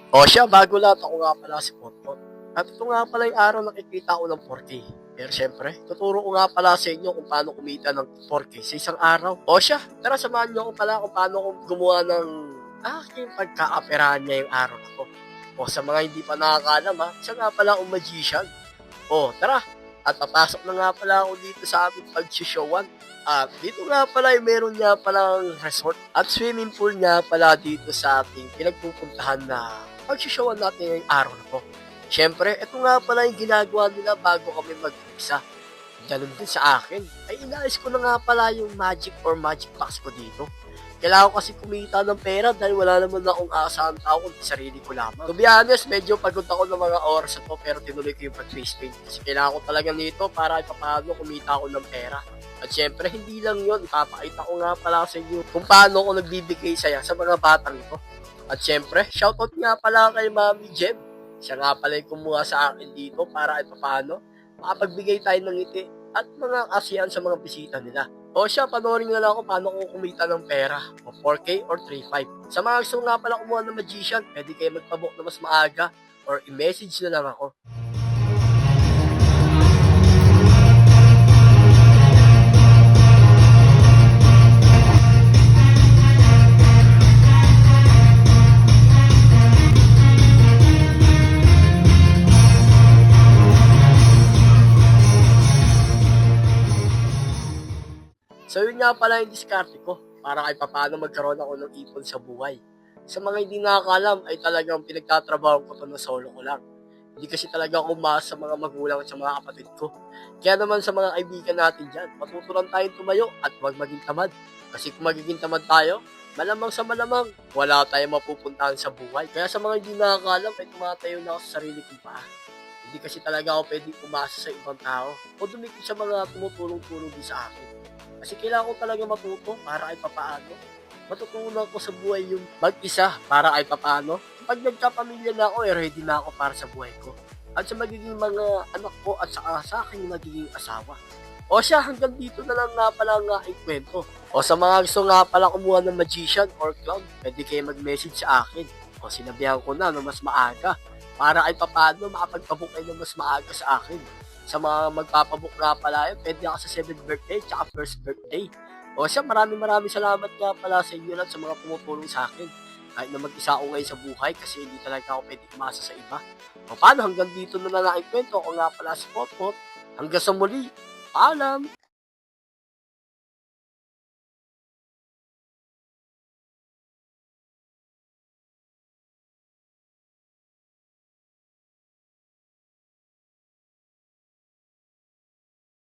O siya, bago lahat ako nga pala si Potpot. At ito nga pala yung araw nakikita ko ng 4K. Pero syempre, tuturo ko nga pala sa inyo kung paano kumita ng 4K sa isang araw. O siya, tara samahan nyo ko pala kung paano ko gumawa ng aking pagkaaperahan niya yung araw na to. O sa mga hindi pa nakakalam ha, isa nga pala akong magician. O tara, at papasok na nga pala ako dito sa aming pag-showan. At dito nga pala ay meron nga palang resort at swimming pool nga pala dito sa ating pinagpupuntahan na pag-showan natin ngayong araw na to. Siyempre, ito nga pala yung ginagawa nila bago kami mag-umpisa. Ganun din sa akin. Ay inayos ko na nga pala yung magic or magic box ko dito. Kailangan ko kasi kumita ng pera dahil wala naman akong aasahan tao kundi sarili ko lamang. To be honest, medyo pagod ako ng mga oras na to pero tinuloy ko yung pag-face paint. Kasi kailangan ko talaga nito para paano kumita ako ng pera. At syempre, hindi lang yun. Ipapakita ko nga pala sa inyo kung paano ako nagbibigay saya sa mga batang ito. At syempre, shoutout nga pala kay Mami Jem. Siya nga pala yung kumuha sa akin dito para paano makapagbigay tayo ng ngiti at mga kasiyahan sa mga bisita nila. O siya, panoorin na lang ako paano ko kumita ng pera o 4K or 3.5. Sa mga gusto nga pala kumuha ng magician, pwede kayo magpabook na mas maaga or i-message na lang ako. So yun nga pala yung diskarte ko para kahit paano magkaroon ako ng ipon sa buhay. Sa mga hindi nakakalam ay talagang pinagtatrabaho ko to na solo ko lang. Hindi kasi talaga ako umasa sa mga magulang at sa mga kapatid ko. Kaya naman sa mga kaibigan natin dyan, matutunan tayong tumayo at huwag maging tamad. Kasi kung magiging tamad tayo, malamang sa malamang, wala tayong mapupuntahan sa buhay. Kaya sa mga hindi nakakalam ay tumatayo na ako sa sarili kong paa. Hindi kasi talaga ako pwedeng umasa sa ibang tao o dumikit sa mga tumutulong-tulong din sa akin. Kasi kailangan ko talaga matuto para kahit papaano. Matutunan ko sa buhay yung mag-isa para kahit papaano. Pag nagkapamilya na ako, ready na ako para sa buhay ko. At sa magiging mga anak ko at saka sa aking magiging asawa. O siya, hanggang dito na lang nga pala ang aking kwento. O sa mga gusto nga pala kumuha ng magician or clown, pwede kayo mag-message sa akin. O sinabihan ko na mas maaga para kahit papaano makapagpabook kayo ng mas maaga sa akin. Sa mga magpapabook nga pala yun, pwede ako sa 7th birthday tsaka 1st birthday. O siya, maraming salamat nga pala sa inyo lahat sa mga pumutulong sa akin. Kahit na mag-isa ako ngayon sa buhay kasi hindi talaga ako pwede umasa sa iba. O paano, hanggang dito na lang ang kwento. Ako nga pala si Potpot. Hanggang sa muli. Paalam!